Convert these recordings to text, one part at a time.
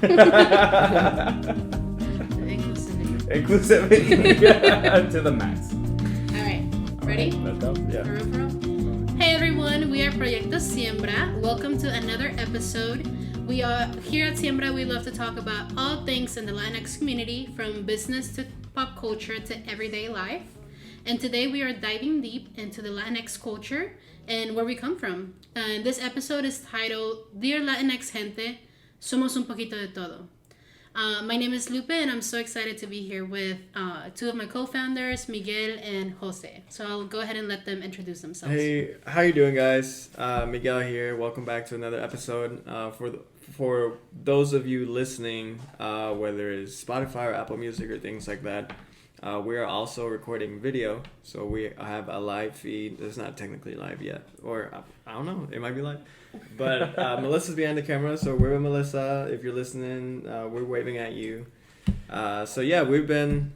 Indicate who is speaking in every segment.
Speaker 1: Inclusivity to the max.
Speaker 2: All right, ready?
Speaker 1: Let's go. Yeah.
Speaker 2: For real? Hey everyone, we are Proyecto Siembra. Welcome to another episode. We are here at Siembra. We love to talk about all things in the Latinx community, from business to pop culture to everyday life. And today we are diving deep into the Latinx culture and where we come from. This episode is titled Dear Latinx Gente, Somos un Poquito de Todo. My name is Lupe, and I'm so excited to be here with two of my co-founders, Miguel and Jose. So I'll go ahead and let them introduce themselves.
Speaker 3: Hey, how you doing, guys? Miguel here. Welcome back to another episode. For those of you listening, whether it's Spotify or Apple Music or things like that, we are also recording video. So we have a live feed. It's not technically live yet, or I don't know. It might be live. But Melissa's behind the camera, so we're with Melissa. If you're listening, we're waving at you. So yeah, we've been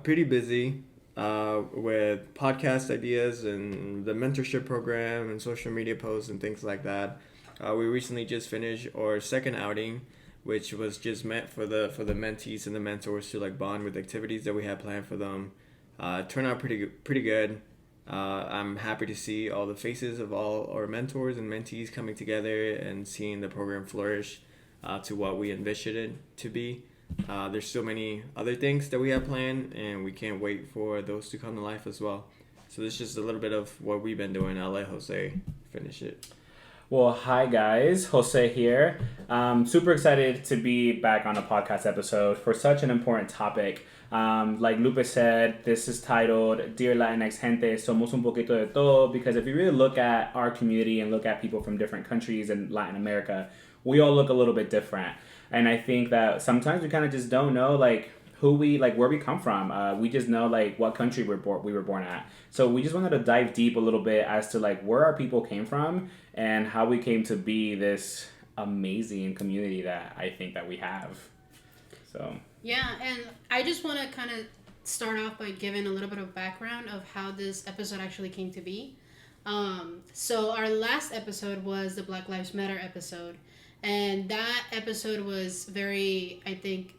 Speaker 3: pretty busy with podcast ideas and the mentorship program and social media posts and things like that. We recently just finished our second outing, which was just meant for the mentees and the mentors to like bond with activities that we had planned for them. Turned out pretty good. I'm happy to see all the faces of all our mentors and mentees coming together and seeing the program flourish to what we envisioned it to be. There's so many other things that we have planned, and we can't wait for those to come to life as well. So this is just a little bit of what we've been doing. I'll let Jose finish it.
Speaker 1: Well, hi guys, Jose here. Super excited to be back on a podcast episode for such an important topic. Like Lupe said, this is titled Dear Latinx Gente, Somos un Poquito de Todo, because if you really look at our community and look at people from different countries in Latin America, we all look a little bit different. And I think that sometimes we kind of just don't know like who we, like where we come from. We just know like what country we were born at. So we just wanted to dive deep a little bit as to like where our people came from and how we came to be this amazing community that I think that we have. So
Speaker 2: yeah, and I just want to kind of start off by giving a little bit of background of how this episode actually came to be. So our last episode was the Black Lives Matter episode, and that episode was very, I think,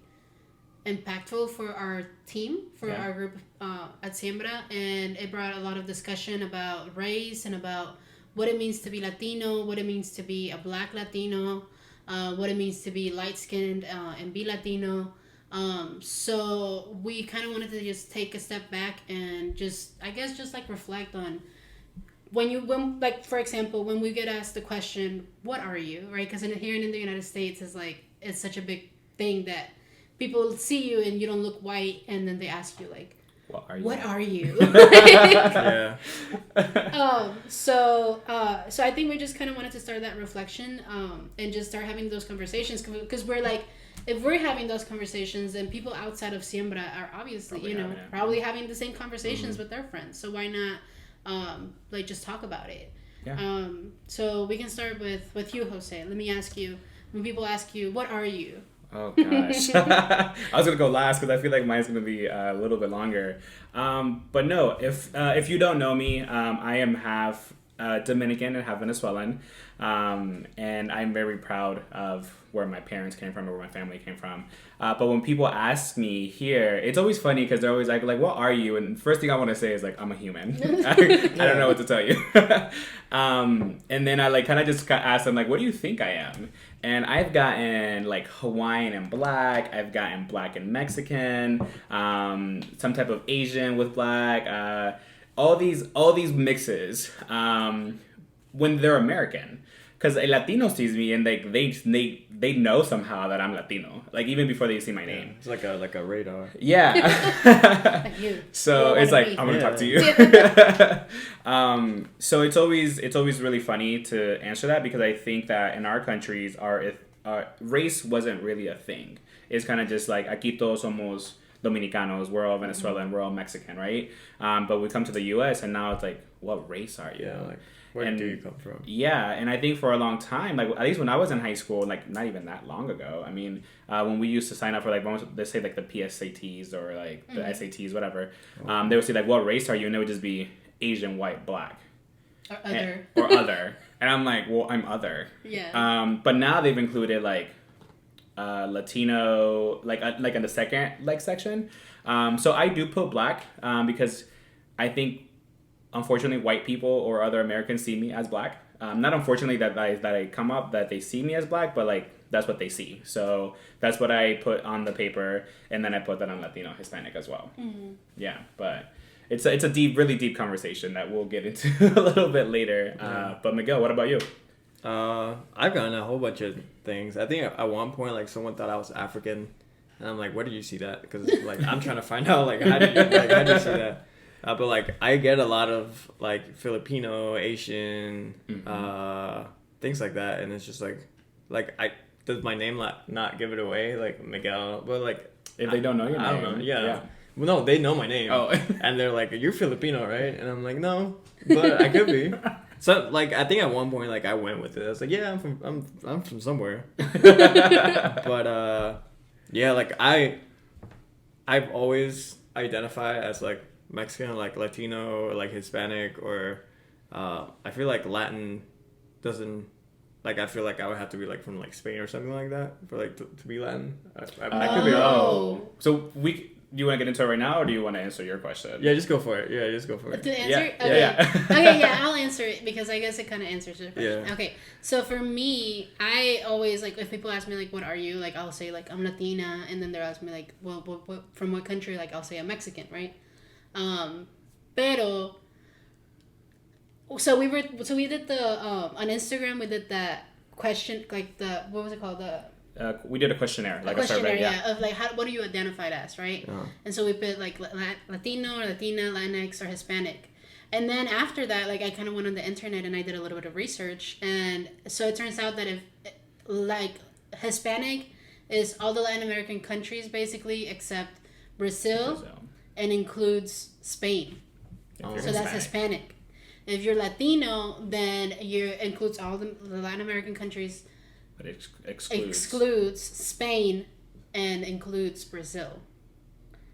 Speaker 2: impactful for our team, for our group at Siembra, and it brought a lot of discussion about race and about what it means to be Latino, what it means to be a Black Latino, what it means to be light-skinned and be Latino. So we kind of wanted to just take a step back and just like reflect on when like, for example, when we get asked the question, what are you, right? Because here in the United States, it's such a big thing that people see you and you don't look white, and then they ask you like, what are you?
Speaker 3: Yeah.
Speaker 2: So I think we just kind of wanted to start that reflection and just start having those conversations, because we're like, if we're having those conversations, then people outside of Siembra are obviously probably having the same conversations with their friends. So why not like just talk about it?
Speaker 1: Yeah.
Speaker 2: So we can start with you, Jose. Let me ask you, when people ask you, what are you?
Speaker 1: Oh gosh, I was gonna go last because I feel like mine's gonna be a little bit longer. But no, if you don't know me, I am half Dominican and half Venezuelan, and I'm very proud of where my parents came from or where my family came from. But when people ask me here, it's always funny because they're always like, what are you? And first thing I want to say is like, I'm a human. I don't know what to tell you. And then I like kind of just ask them like, what do you think I am? And I've gotten like Hawaiian and Black. I've gotten Black and Mexican. Some type of Asian with Black. All these mixes. When they're American. Because a Latino sees me and like they know somehow that I'm Latino, like even before they see my name.
Speaker 3: It's like a radar.
Speaker 1: Yeah.
Speaker 2: Like you.
Speaker 1: So it's like, I'm gonna talk to you. So it's always really funny to answer that, because I think that in our countries, our race wasn't really a thing. It's kind of just like, aquí todos somos Dominicanos, we're all Venezuelan, we're all Mexican, right? But we come to the U.S. and now it's like, what race are you?
Speaker 3: Yeah, like, where do you come from?
Speaker 1: Yeah, and I think for a long time, like at least when I was in high school, like not even that long ago. I mean, when we used to sign up for like, let's say like the PSATs or like the SATs, whatever, they would say like, what race are you? And it would just be Asian, white, Black.
Speaker 2: Or other.
Speaker 1: Or other. And I'm like, well, I'm other.
Speaker 2: Yeah.
Speaker 1: But now they've included like Latino, like in the second section. So I do put black because I think unfortunately white people or other Americans see me as black. Not unfortunately that I come up that they see me as black, but like that's what they see. So that's what I put on the paper, and then I put that on Latino, Hispanic as well. Mm-hmm. Yeah, but it's a deep, really deep conversation that we'll get into a little bit later. But Miguel, what about you?
Speaker 3: I've gotten a whole bunch of things. I think at one point, like, someone thought I was African, and I'm like, where did you see that? Because like I'm trying to find out like how did you see that? But like I get a lot of like Filipino, Asian, things like that, and it's just like does my name not give it away, like Miguel? But like
Speaker 1: if they don't know your name,
Speaker 3: I don't know. Yeah. Well, no, they know my name. Oh. And they're like, you're Filipino, right? And I'm like, no, but I could be. So like I think at one point like I went with it. I was like, yeah, I'm from somewhere. But yeah, like I've always identified as like Mexican, like Latino, or like Hispanic, or I feel like Latin doesn't, like I feel like I would have to be like from like Spain or something like that for like to be Latin. I could be wrong.
Speaker 1: So do you want to get into it right now, or do you want to answer your question?
Speaker 3: Yeah, just go for it. Yeah, just go for it.
Speaker 2: To answer?
Speaker 1: Yeah. Yeah.
Speaker 2: Okay, yeah, I'll answer it because I guess it kind of answers the question.
Speaker 3: Yeah.
Speaker 2: Okay, so for me, I always, like, if people ask me, like, what are you? Like, I'll say, like, I'm Latina, and then they'll ask me, like, well, what from what country? Like, I'll say I'm Mexican, right? Pero, so we did the, on Instagram, we did that question, like, what was it called?
Speaker 1: We did a questionnaire, like
Speaker 2: a questionnaire,
Speaker 1: survey,
Speaker 2: yeah, of like what are you identified as, right? And so we put like Latino or Latina, Latinx or Hispanic, and then after that, like I kind of went on the internet and I did a little bit of research, and so it turns out that if like Hispanic is all the Latin American countries basically except Brazil. And includes Spain, so that's Hispanic. If you're Latino, then you includes all the Latin American countries.
Speaker 1: But it
Speaker 2: excludes Spain and includes Brazil.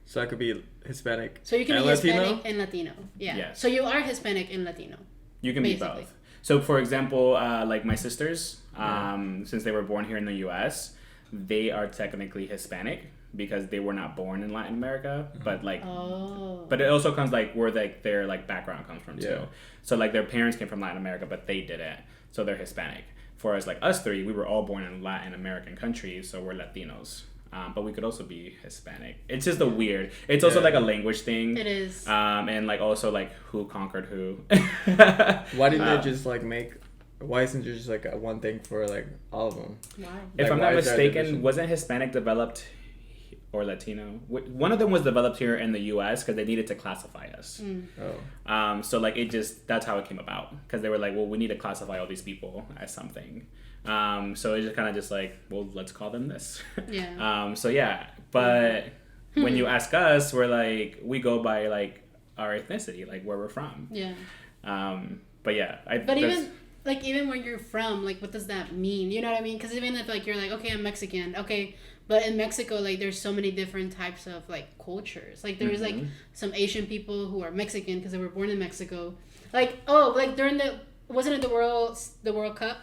Speaker 3: So I could be Hispanic.
Speaker 2: So you can be
Speaker 3: Latino?
Speaker 2: Hispanic and Latino. Yeah.
Speaker 1: Yes.
Speaker 2: So you are Hispanic and Latino.
Speaker 1: You can basically be both. So for example, like my sisters, since they were born here in the U.S., they are technically Hispanic because they were not born in Latin America, but like, but it also comes like where like their like background comes from too. So like their parents came from Latin America, but they didn't, so they're Hispanic. For us, like us three, we were all born in Latin American countries, so we're Latinos. But we could also be Hispanic. It's just a weird. It's also like a language thing.
Speaker 2: It is.
Speaker 1: And like also like who conquered who.
Speaker 3: Why didn't they just like make? Why isn't there just like a one thing for like all of them?
Speaker 2: Why?
Speaker 1: If I'm not mistaken, wasn't Hispanic developed or Latino? One of them was developed here in the U.S. because they needed to classify us. So like it just, that's how it came about, because they were like, well, we need to classify all these people as something. So it just kind of just like, well, let's call them this.
Speaker 2: Yeah.
Speaker 1: So yeah, but when you ask us, we're like, we go by like our ethnicity, like where we're from.
Speaker 2: Yeah.
Speaker 1: But yeah,
Speaker 2: even where you're from, like what does that mean? You know what I mean? Because even if like you're like, okay, I'm Mexican, okay. But in Mexico, like, there's so many different types of, like, cultures. Like, there's, like, some Asian people who are Mexican because they were born in Mexico. Like, during wasn't it the World Cup?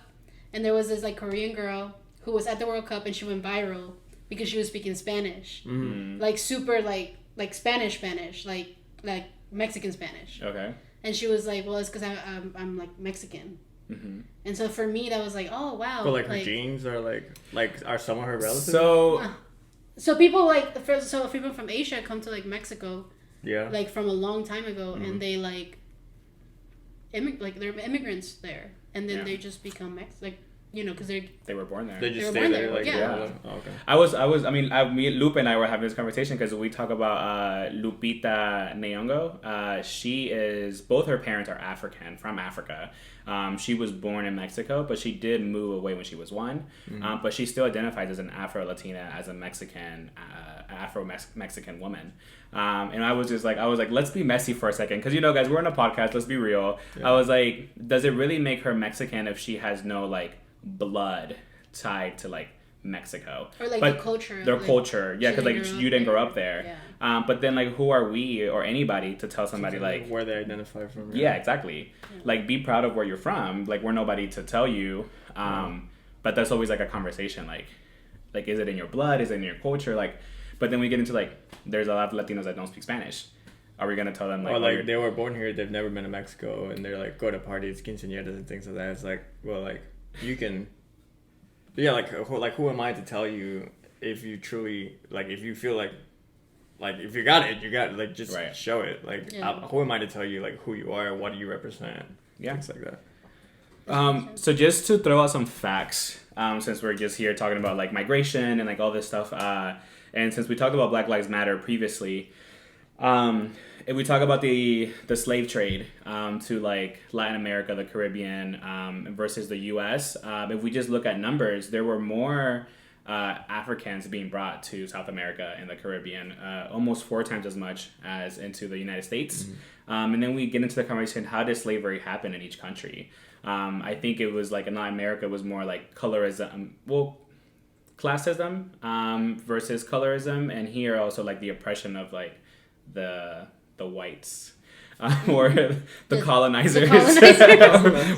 Speaker 2: And there was this, like, Korean girl who was at the World Cup and she went viral because she was speaking Spanish. Mm-hmm. Like, super, like Spanish, like Mexican Spanish.
Speaker 1: Okay.
Speaker 2: And she was like, well, it's because I'm, like, Mexican. Mm-hmm. And so for me, that was like, oh wow.
Speaker 3: But like her genes are like are some of her relatives?
Speaker 2: So people people from Asia come to like Mexico, like from a long time ago, and they like, they're immigrants there, and then they just become because they
Speaker 1: were born there.
Speaker 3: They just stay there. Like,
Speaker 2: yeah.
Speaker 3: Oh,
Speaker 1: okay. Me and Lupe and I were having this conversation because we talk about Lupita Nyongo. She is, both her parents are African, from Africa. She was born in Mexico, but she did move away when she was 1. But she still identifies as an Afro-Latina, as a Mexican, Afro-Mexican woman. And I was like, let's be messy for a second. Because, guys, we're on a podcast. Let's be real. Yeah. I was like, does it really make her Mexican if she has no, like, blood tied to, like, Mexico? Or, like,
Speaker 2: the culture.
Speaker 1: Their culture. Yeah, because, like, you didn't grow up there.
Speaker 2: Yeah.
Speaker 1: But then, like, who are we or anybody to tell somebody, like...
Speaker 3: where they identify from.
Speaker 1: Yeah, exactly. Yeah. Like, be proud of where you're from. Like, we're nobody to tell you. But that's always, like, a conversation, like... Like, is it in your blood? Is it in your culture? Like, but then we get into like, there's a lot of Latinos that don't speak Spanish. Are we gonna tell them like,
Speaker 3: or like they were born here, they've never been to Mexico, and they're like go to parties, quinceañeras, and things like that? It's like, well, like you can, yeah, like who am I to tell you if you truly like, if you feel like if you got it, you got it. Like just show it. Like who am I to tell you like who you are, what do you represent?
Speaker 1: Yeah,
Speaker 3: things like that.
Speaker 1: So just to throw out some facts, since we're just here talking about like migration and like all this stuff, and since we talked about Black Lives Matter previously, if we talk about the slave trade to like Latin America, the Caribbean, versus the U.S., if we just look at numbers, there were more Africans being brought to South America and the Caribbean, almost 4 times as much as into the United States. And then we get into the conversation, how did slavery happen in each country? I think it was like in Latin America, it was more like colorism, classism versus colorism, and here also like the oppression of like the whites. Or the colonizers.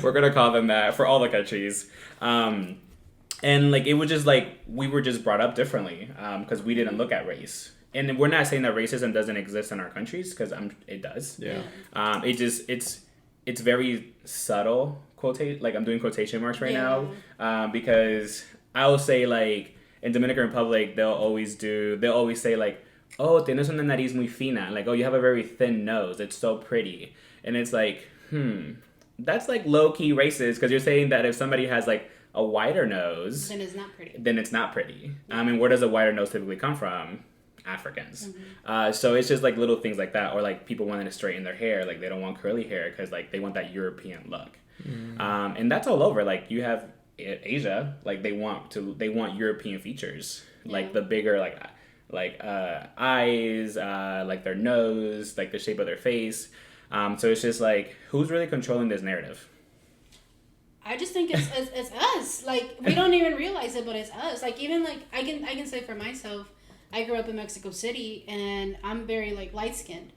Speaker 1: We're gonna call them that for all the countries. And like it was just like we were just brought up differently because we didn't look at race. And we're not saying that racism doesn't exist in our countries, because it does.
Speaker 3: Yeah.
Speaker 1: It's very subtle. Like I'm doing quotation marks right now, because I'll say like in Dominican Republic they'll always say like, oh, tienes una nariz muy fina, like, oh, you have a very thin nose, it's so pretty. And it's like, that's like low key racist, because you're saying that if somebody has like a wider nose,
Speaker 2: then it's not pretty.
Speaker 1: And where does a wider nose typically come from? Africans. So it's just like little things like that, or like people wanting to straighten their hair, like they don't want curly hair because like they want that European look. And that's all over. Like you have Asia, like they want European features, like the bigger like eyes, like their nose, like the shape of their face. So it's just like, who's really controlling this narrative?
Speaker 2: I just think it's us. Like we don't even realize it, but it's us. Like even like I can say for myself, I grew up in Mexico City, and I'm very like light skinned.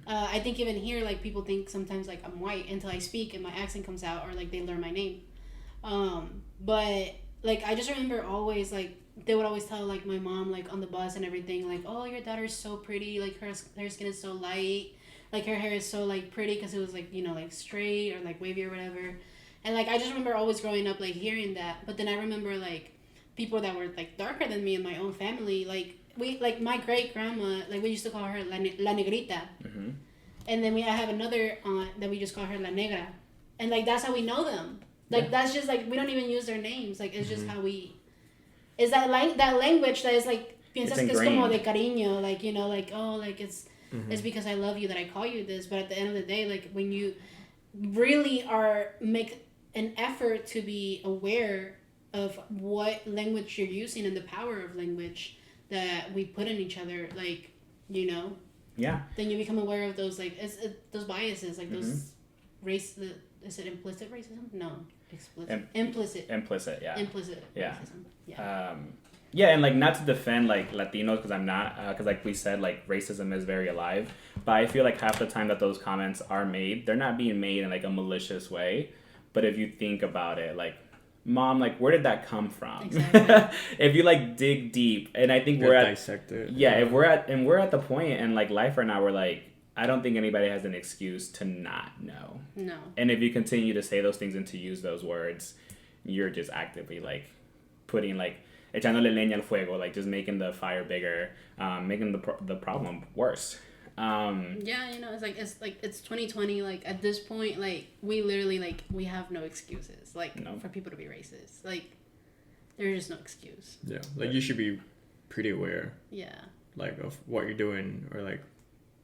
Speaker 2: I think even here, like people think sometimes like I'm white until I speak and my accent comes out, or like they learn my name. But like I just remember always like they would always tell like my mom like on the bus and everything like, oh, your daughter's so pretty, like her skin is so light, like her hair is so like pretty, because it was like, you know, like straight or like wavy or whatever. And like I just remember always growing up like hearing that. But then I remember like people that were like darker than me in my own family, like my great grandma, like we used to call her La Negrita. And then I have another aunt that we just call her La Negra, and like that's how we know them. Like that's just like we don't even use their names. Like it's just how we. Is that language that is like piensas que es como de cariño, like, you know, like, oh, like it's because I love you that I call you this. But at the end of the day, like when you really make an effort to be aware of what language you're using and the power of language that we put in each other, like, you know, then you become aware of those like those biases, like those race. Is it implicit racism? No, explicit. Implicit.
Speaker 1: Implicit, yeah.
Speaker 2: Implicit racism.
Speaker 1: And like not to defend like Latinos, because I'm not, because like we said, like racism is very alive, but I feel like half the time that those comments are made, they're not being made in like a malicious way. But if you think about it, like, mom, like where did that come from? Exactly. If you like dig deep, and I think we're at
Speaker 3: dissect it.
Speaker 1: If we're at the point in like life right now where like I don't think anybody has an excuse to not know.
Speaker 2: No.
Speaker 1: And if you continue to say those things and to use those words, you're just actively like putting like echándole leña al fuego, like just making the fire bigger, making the problem worse.
Speaker 2: Yeah, you know, it's 2020. Like at this point, like we literally like we have no excuses. Like for people to be racist, like there's just no excuse.
Speaker 3: Yeah, like you should be pretty aware.
Speaker 2: Yeah.
Speaker 3: Like of what you're doing or like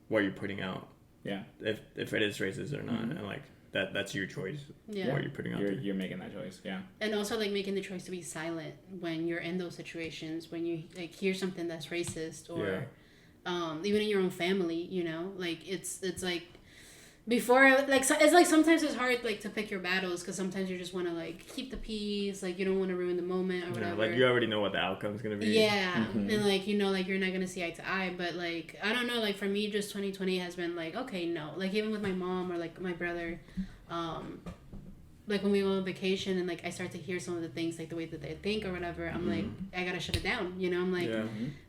Speaker 3: what you're putting out.
Speaker 1: Yeah.
Speaker 3: If it is racist or not, and like that's your choice.
Speaker 2: Yeah.
Speaker 3: What you're putting out.
Speaker 1: You're making that choice. Yeah.
Speaker 2: And also like making the choice to be silent when you're in those situations, when you like hear something that's racist or even in your own family, you know, like it's like before, like it's like sometimes it's hard like to pick your battles, because sometimes you just want to like keep the peace, like you don't want to ruin the moment or whatever.
Speaker 3: Like you already know what the outcome's gonna be.
Speaker 2: And like, you know, like you're not gonna see eye to eye, but like I don't know, like for me just 2020 has been like, okay, no, like even with my mom or like my brother, like when we go on vacation and like I start to hear some of the things like the way that they think or whatever, I'm like, I gotta shut it down, you know. I'm like,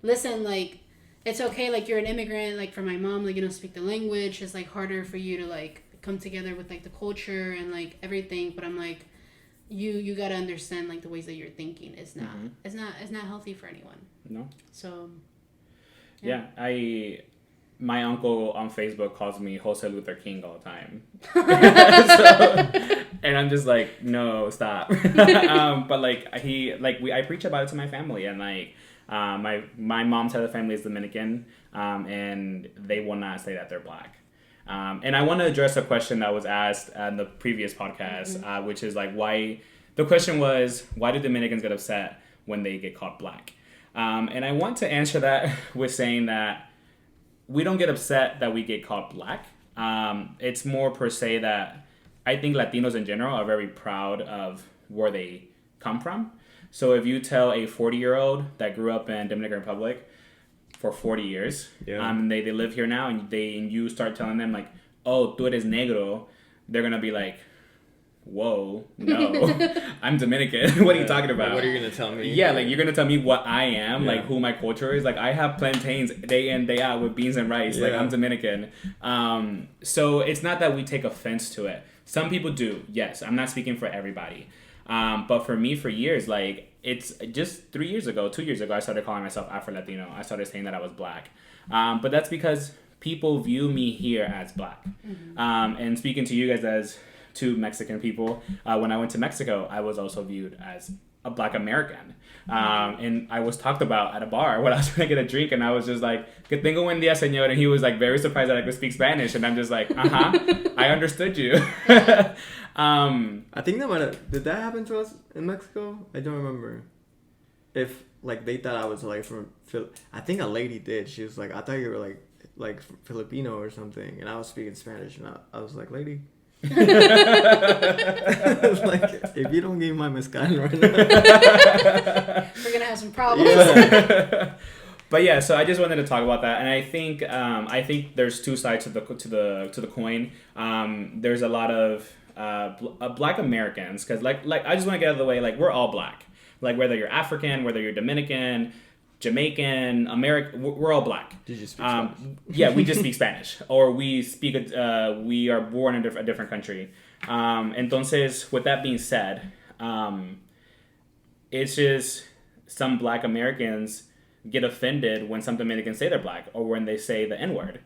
Speaker 2: listen, like it's okay, like you're an immigrant, like for my mom, like you don't speak the language, it's like harder for you to like come together with like the culture and like everything, but I'm like, you gotta understand like the ways that you're thinking is not it's not healthy for anyone.
Speaker 1: No.
Speaker 2: So
Speaker 1: my uncle on Facebook calls me Jose Luther King all the time. And I'm just like, no, stop. But like I preach about it to my family, and like my mom's side of the family is Dominican, and they will not say that they're black. And I want to address a question that was asked in the previous podcast, which is like the question was, why do Dominicans get upset when they get called black? And I want to answer that with saying that we don't get upset that we get called black. It's more per se that I think Latinos in general are very proud of where they come from. So if you tell a 40-year-old that grew up in Dominican Republic for 40 years, they live here now, and you start telling them like, oh, tú eres negro, they're gonna be like, whoa, no, I'm Dominican. What are you talking about?
Speaker 3: What are you gonna tell me?
Speaker 1: Yeah, like you're gonna tell me what I am, like who my culture is. Like I have plantains day in, day out with beans and rice. Like I'm Dominican. So it's not that we take offense to it. Some people do. Yes, I'm not speaking for everybody. But for me, for years, like it's just 2 years ago, I started calling myself Afro-Latino. I started saying that I was black. But that's because people view me here as black. And speaking to you guys as two Mexican people, when I went to Mexico, I was also viewed as a black American. And I was talked about at a bar when I was trying to get a drink, and I was just like, que tengo buen día, señor. And he was like very surprised that I could speak Spanish. And I'm just like, I understood you.
Speaker 3: I think did that happen to us in Mexico? I don't remember. If like they thought I was like from I think a lady did. She was like, I thought you were like Filipino or something, and I was speaking Spanish, and I was like, lady. Like, if you don't give me my mezcal right now,
Speaker 2: we're gonna have some problems.
Speaker 1: But yeah, so I just wanted to talk about that, and I think there's two sides to the coin. There's a lot of black Americans, because like I just want to get out of the way, like we're all black, like whether you're African, whether you're Dominican, Jamaican, American, we're all black.
Speaker 3: Did you speak Spanish?
Speaker 1: Yeah, we just speak Spanish, or we we are born in a different country. Entonces, with that being said, it's just some black Americans get offended when some Dominicans say they're black, or when they say the N-word.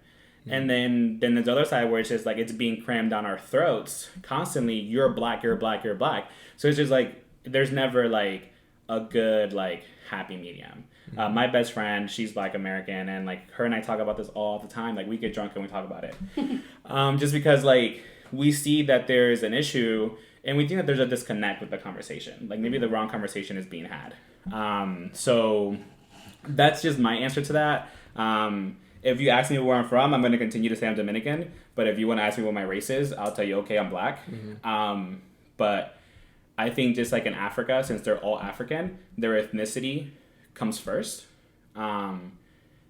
Speaker 1: And then there's the other side where it's just like it's being crammed down our throats constantly. You're black, you're black, you're black. So it's just like there's never like a good like happy medium. My best friend, she's black American, and like her and I talk about this all the time. Like we get drunk and we talk about it, just because like we see that there's an issue and we think that there's a disconnect with the conversation. Like maybe the wrong conversation is being had. So that's just my answer to that. If you ask me where I'm from, I'm going to continue to say I'm Dominican. But if you want to ask me what my race is, I'll tell you, okay, I'm black. But I think just like in Africa, since they're all African, their ethnicity comes first.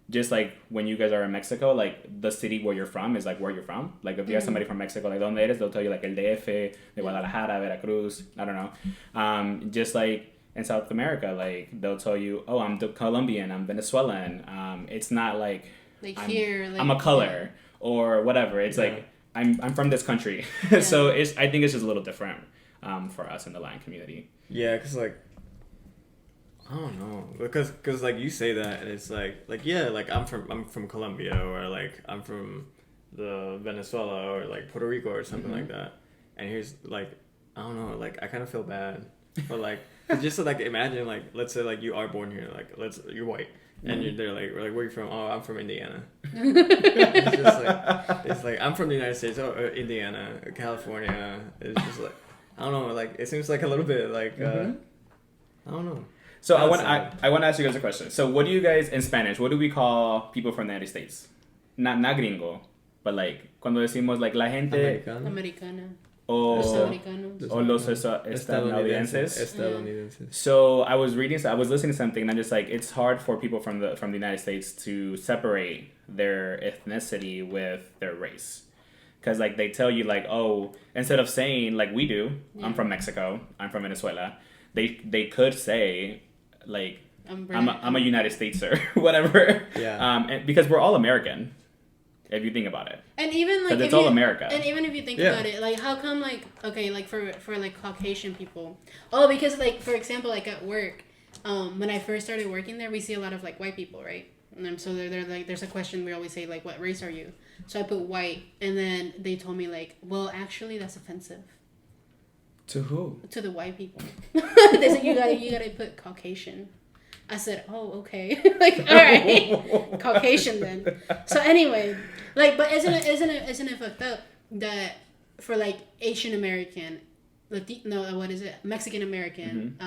Speaker 1: Just like when you guys are in Mexico, like the city where you're from is like where you're from. Like if you have somebody from Mexico, like donde eres, they'll tell you like el DF, de Guadalajara, Veracruz, I don't know. Just like in South America, like they'll tell you, oh, I'm Colombian, I'm Venezuelan. It's not like I'm a color or whatever. It's like I'm from this country. So I think it's just a little different for us in the Latin community.
Speaker 3: Yeah, because like I don't know, because like you say that and it's like yeah, like I'm from Colombia, or like I'm from the Venezuela, or like Puerto Rico or something like that, and here's like I don't know, like I kind of feel bad, but like just to like imagine, like let's say like you are born here, like you're white, and they're like where are you from? Oh, I'm from Indiana. It's just like it's like I'm from the United States. Oh, Indiana, California. It's just like I don't know, like it seems like a little bit like I don't know.
Speaker 1: So I want to ask you guys a question. So what do you guys, in Spanish, what do we call people from the United States? Not gringo, but like, cuando decimos like la gente...
Speaker 2: Americana.
Speaker 1: O los estadounidenses. So I was listening to something, and I'm just like, it's hard for people from the United States to separate their ethnicity with their race. Because, like, they tell you, like, oh, instead of saying, like we do,
Speaker 2: Yeah.
Speaker 1: I'm from Mexico, I'm from Venezuela, they could say, like, I'm a United Stateser, whatever.
Speaker 3: Yeah.
Speaker 1: And because we're all American, if you think about it.
Speaker 2: And even like
Speaker 1: Because it's all America.
Speaker 2: And even if you think
Speaker 3: Yeah.
Speaker 2: about it, like how come like okay, like for like Caucasian people, because like for example, like at work, when I first started working there, we see a lot of like white people, right? And then, so they're like, there's a question we always say like, what race are you? So I put white, and then they told me like, well, actually that's offensive
Speaker 1: To who?
Speaker 2: to the white people. They said you gotta put Caucasian. I said, oh, okay. Like, all right. Caucasian then. So anyway, like, but isn't it fucked up that for like Asian American, what is it? Mexican American,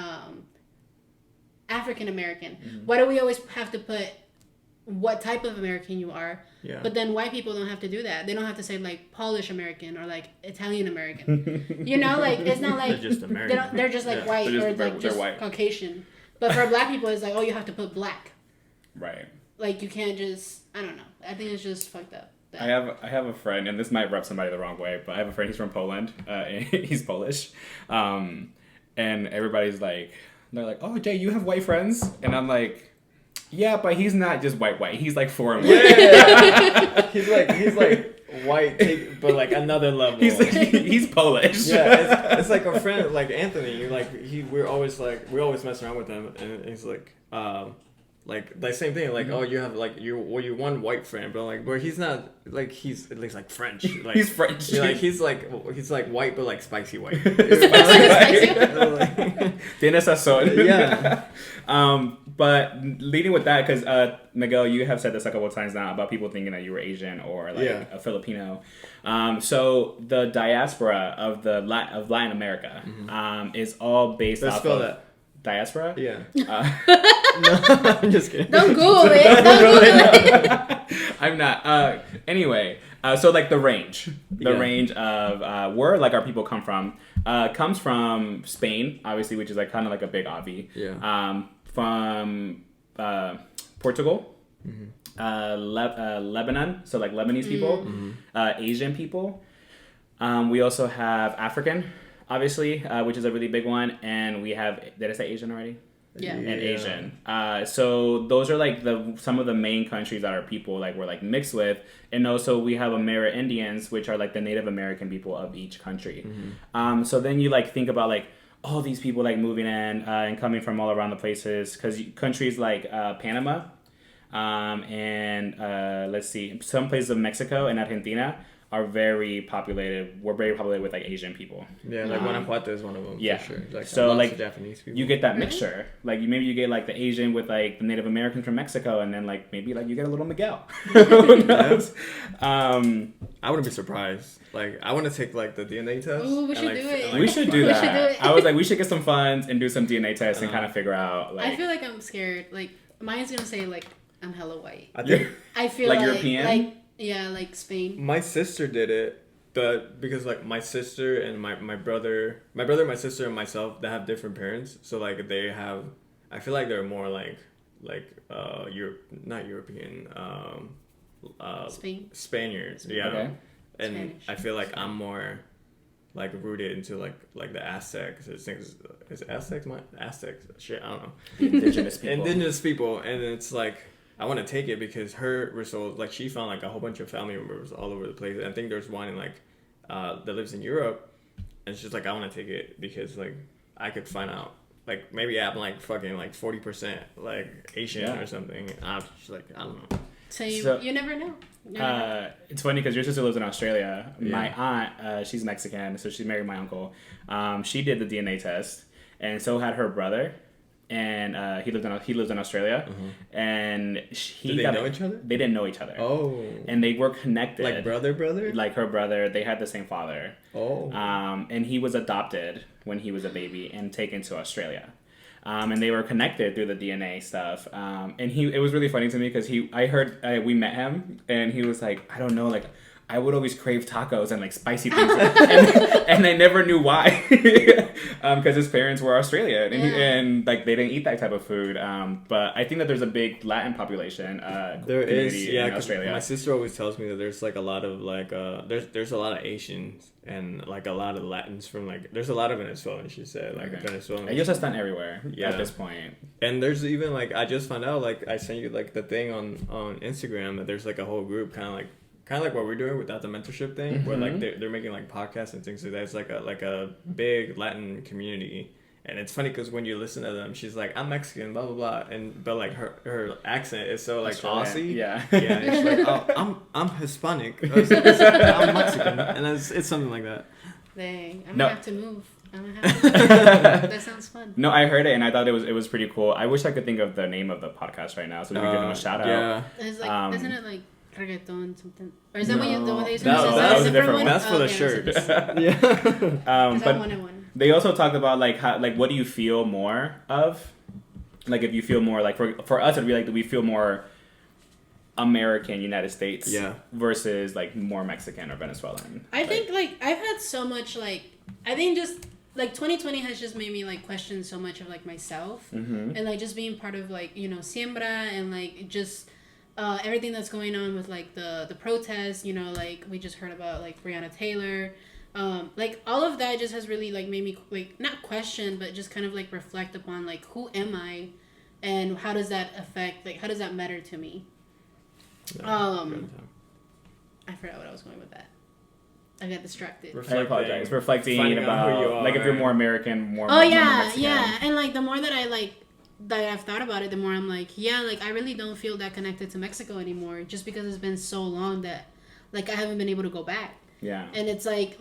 Speaker 2: African American. Why do we always have to put what type of American you are?
Speaker 3: Yeah.
Speaker 2: But then white people don't have to do that. They don't have to say like Polish American or like Italian American. You know, like it's not like
Speaker 3: They're just American.
Speaker 2: They're just like
Speaker 3: Yeah.
Speaker 2: white
Speaker 1: They're
Speaker 2: or like just
Speaker 1: white.
Speaker 2: Caucasian. But for black people, it's like, oh, you have to put black.
Speaker 1: Right.
Speaker 2: Like you can't just, I don't know. I think it's just fucked up.
Speaker 1: I have a friend, and this might rub somebody the wrong way, but I have a friend. He's from Poland. And he's Polish, and everybody's like, they're like, "Oh, Jay, you have white friends?" And I'm like, "Yeah, but he's not just white. He's like foreign white.
Speaker 3: Yeah. he's like white, but like another level.
Speaker 1: He's Polish.
Speaker 3: Yeah, it's like our friend, like Anthony. Like we always mess around with him, and he's like same thing. Like, oh, you have like you one white friend, but like, but he's not like he's at least like French. Like,
Speaker 1: He's French.
Speaker 3: Yeah, like he's like white, but like spicy white.
Speaker 1: Tiene sazón.
Speaker 3: Yeah.
Speaker 1: But leading with that, because Miguel, you have said this a couple of times now about people thinking that you were Asian or like a Filipino. So the diaspora of Latin America is all based
Speaker 3: Let's
Speaker 1: off
Speaker 3: spell
Speaker 1: of
Speaker 3: that.
Speaker 1: Diaspora.
Speaker 3: Yeah. No, I'm just kidding.
Speaker 2: Don't Google it. Don't Google it.
Speaker 1: I'm not. Anyway, so like the range of where like our people come from comes from Spain, obviously, which is like kind of like a big obvi.
Speaker 3: Yeah.
Speaker 1: From Portugal, Lebanon, so like Lebanese people, Asian people. We also have African, obviously, which is a really big one, and we have, did I say Asian already?
Speaker 2: Yeah.
Speaker 1: And Asian. So those are like some of the main countries that our people like we're like mixed with, and also we have Amerindians, which are like the Native American people of each country. So then you like think about like all these people like moving in and coming from all around the places, because countries like Panama and let's see, some places of Mexico and Argentina are very populated. We're very populated with like Asian people.
Speaker 3: Yeah, like Guanajuato is one of them.
Speaker 1: Yeah,
Speaker 3: for sure. Like,
Speaker 1: so
Speaker 3: lots
Speaker 1: like
Speaker 3: of Japanese people.
Speaker 1: you get that mixture. Like maybe you get like the Asian with like the Native Americans from Mexico, and then like maybe like you get a little Miguel. Who knows?
Speaker 3: I wouldn't be surprised. Like I want to take like the DNA test.
Speaker 2: Ooh, we should
Speaker 3: and,
Speaker 2: do it.
Speaker 3: like,
Speaker 1: We should do
Speaker 2: We
Speaker 1: that.
Speaker 2: should do it.
Speaker 1: I was like, we should get some funds and do some DNA tests and kind of figure out like.
Speaker 2: I feel like I'm scared. Like mine's gonna say like I'm hella white.
Speaker 3: I think
Speaker 2: I feel
Speaker 1: Like
Speaker 2: like
Speaker 1: European?
Speaker 2: like yeah, like Spain.
Speaker 3: my sister did it. Because like my sister and my brother, my sister and myself, they have different parents. So like they have, I feel like they're more like not European,
Speaker 2: Spain.
Speaker 3: Spaniards. Yeah.
Speaker 1: Okay.
Speaker 3: And
Speaker 2: Spanish.
Speaker 3: I feel like I'm more like rooted into like the Aztecs. Is Aztecs my Aztecs? Shit, I don't know.
Speaker 1: Indigenous people.
Speaker 3: Indigenous people, and it's like I want to take it because her results, like she found like a whole bunch of family members all over the place. And I think there's one in like that lives in Europe, and she's like, I want to take it because like I could find out like maybe I'm like fucking like 40% like Asian or something. And I'm just like, I don't know.
Speaker 2: So you never know. You never know.
Speaker 1: It's funny because your sister lives in Australia.
Speaker 3: Yeah.
Speaker 1: My aunt, she's Mexican, so she married my uncle. She did the DNA test, and so had her brother. And he lives in Australia, and
Speaker 3: Did they know each other?
Speaker 1: They didn't know each other.
Speaker 3: Oh,
Speaker 1: And they were connected.
Speaker 3: like brother.
Speaker 1: Like her brother, they had the same father.
Speaker 3: Oh,
Speaker 1: And he was adopted when he was a baby and taken to Australia. And they were connected through the DNA stuff. And it was really funny to me because we met him, and he was like, I don't know, like I would always crave tacos and like spicy things, and I never knew why, because his parents were Australian and like they didn't eat that type of food. But I think that there's a big Latin population.
Speaker 3: There is,
Speaker 1: in Australia.
Speaker 3: My sister always tells me that there's like a lot of like there's a lot of Asians and like a lot of Latins from like there's a lot of Venezuelans. She said like Venezuelan.
Speaker 1: Ellos están everywhere at this point.
Speaker 3: And there's even like I just found out like I sent you like the thing on Instagram that there's like a whole group kind of like what we're doing without the mentorship thing, where like they're making like podcasts and things like that. It's like a big Latin community, and it's funny because when you listen to them, she's like, "I'm Mexican," blah blah blah, but like her accent is so like Aussie,
Speaker 1: yeah.
Speaker 3: And she's like, "Oh, I'm Hispanic, I'm Mexican," and it's something like that.
Speaker 2: Dang, I'm gonna have to move. That sounds fun.
Speaker 1: No, I heard it and I thought it was pretty cool. I wish I could think of the name of the podcast right now so we could give them a shout out.
Speaker 3: Yeah,
Speaker 2: it's like, isn't it like reggaeton something, or is that what you the one that you said?
Speaker 1: That was a different one.
Speaker 3: That's for the shirt.
Speaker 2: Yeah.
Speaker 1: But they also talked about like how like what do you feel more of, like if you feel more like for us it'd be like do we feel more American United States versus like more Mexican or Venezuelan.
Speaker 2: I think like I've had so much like I think just like 2020 has just made me like question so much of like myself and like just being part of like Siembra and like just everything that's going on with like the protests, like we just heard about like Breonna Taylor, like all of that just has really like made me like not question but just kind of like reflect upon like who am I and how does that affect, like how does that matter to me. I forgot what I was going with that. I got distracted.
Speaker 1: I apologize. Reflecting about who you are, like if you're more American, more.
Speaker 2: Oh yeah, yeah, and like the more that I've thought about it, the more I'm like, yeah, like I really don't feel that connected to Mexico anymore, just because it's been so long that like I haven't been able to go back.
Speaker 1: Yeah.
Speaker 2: And it's like